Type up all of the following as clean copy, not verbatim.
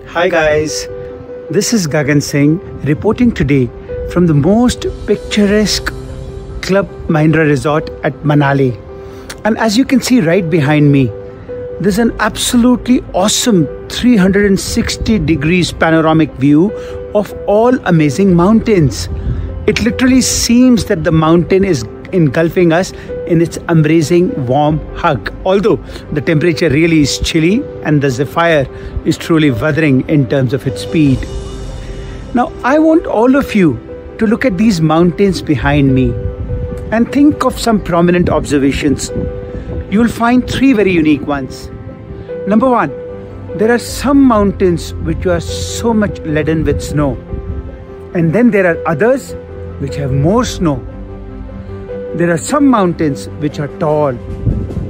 Hi guys, this is Gagan Singh reporting today from the most picturesque Club Mahindra Resort at Manali. And as you can see right behind me, there's an absolutely awesome 360 degrees panoramic view of all amazing mountains. It literally seems that the mountain is engulfing us in its embracing warm hug. Although the temperature really is chilly and the Zephyr is truly wuthering in terms of its speed. Now I want all of you to look at these mountains behind me and think of some prominent observations. You will find three very unique ones. Number one, there are some mountains which are so much laden with snow. And then there are others which have more snow. There are some mountains which are tall,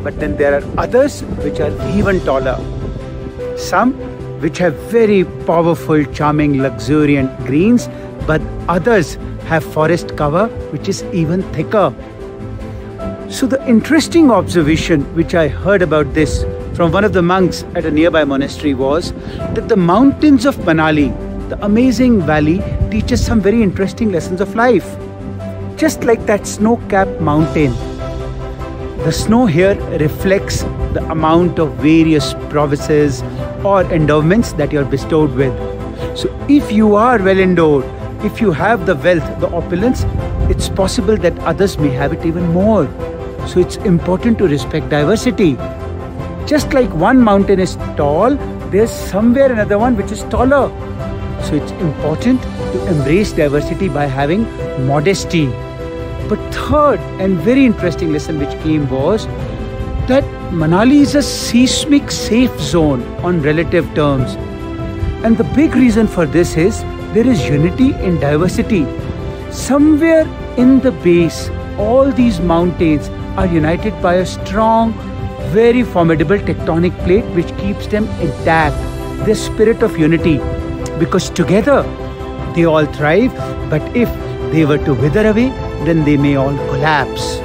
but then there are others which are even taller. Some which have very powerful, charming, luxuriant greens, but others have forest cover which is even thicker. So the interesting observation which I heard about this from one of the monks at a nearby monastery was that the mountains of Manali, the amazing valley, teaches some very interesting lessons of life. Just like that snow-capped mountain, the snow here reflects the amount of various provinces or endowments that you are bestowed with. So if you are well endowed, if you have the wealth, the opulence, it's possible that others may have it even more. So it's important to respect diversity. Just like one mountain is tall, there's somewhere another one which is taller. So it's important to embrace diversity by having modesty. But third and very interesting lesson which came was that Manali is a seismic safe zone on relative terms. And the big reason for this is there is unity in diversity. Somewhere in the base, all these mountains are united by a strong, very formidable tectonic plate which keeps them intact. The spirit of unity. Because together they all thrive, but if they were to wither away, then they may all collapse.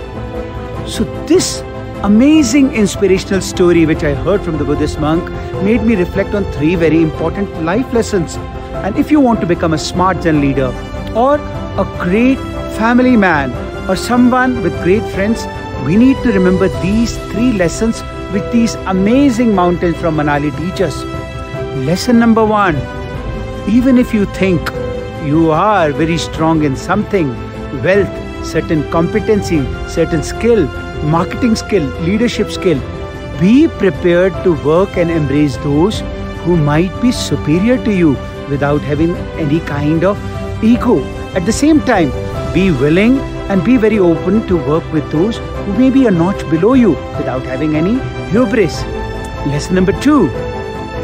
So this amazing inspirational story which I heard from the Buddhist monk made me reflect on three very important life lessons. And if you want to become a smart Zen leader or a great family man or someone with great friends, we need to remember these three lessons which these amazing mountains from Manali teach us. Lesson number one, even if you think you are very strong in something, wealth, certain competency, certain skill, marketing skill, leadership skill, be prepared to work and embrace those who might be superior to you without having any kind of ego. At the same time, be willing and be very open to work with those who may be a notch below you without having any hubris. Lesson number two,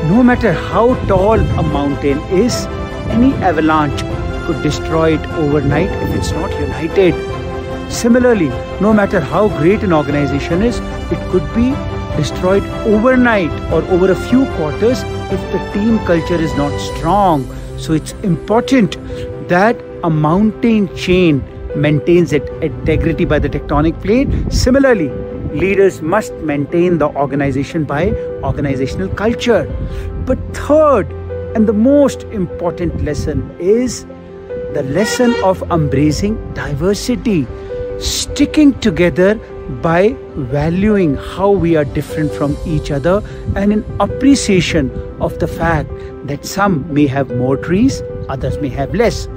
no matter how tall a mountain is, any avalanche could destroy it overnight if it's not united. Similarly, no matter how great an organization is, it could be destroyed overnight or over a few quarters if the team culture is not strong. So it's important that a mountain chain maintains its integrity by the tectonic plate. Similarly, leaders must maintain the organization by organizational culture. But third, and the most important lesson is the lesson of embracing diversity, sticking together by valuing how we are different from each other and in appreciation of the fact that some may have more trees, others may have less.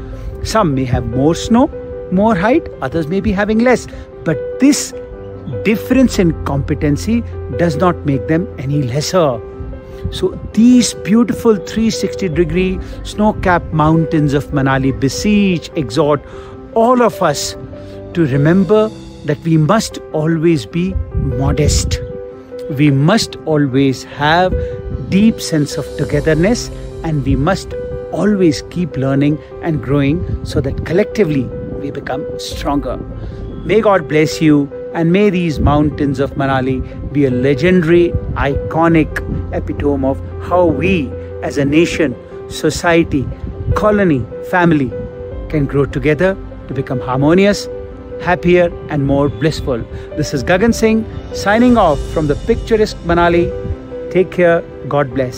Some may have more snow, more height, others may be having less. But this difference in competency does not make them any lesser. So these beautiful 360-degree snow-capped mountains of Manali beseech, exhort all of us to remember that we must always be modest. We must always have deep sense of togetherness, and we must always keep learning and growing so that collectively we become stronger. May God bless you, and may these mountains of Manali be a legendary, iconic epitome of how we as a nation, society, colony, family can grow together to become harmonious, happier and more blissful. This is Gagan Singh signing off from the picturesque Manali. Take care. God bless.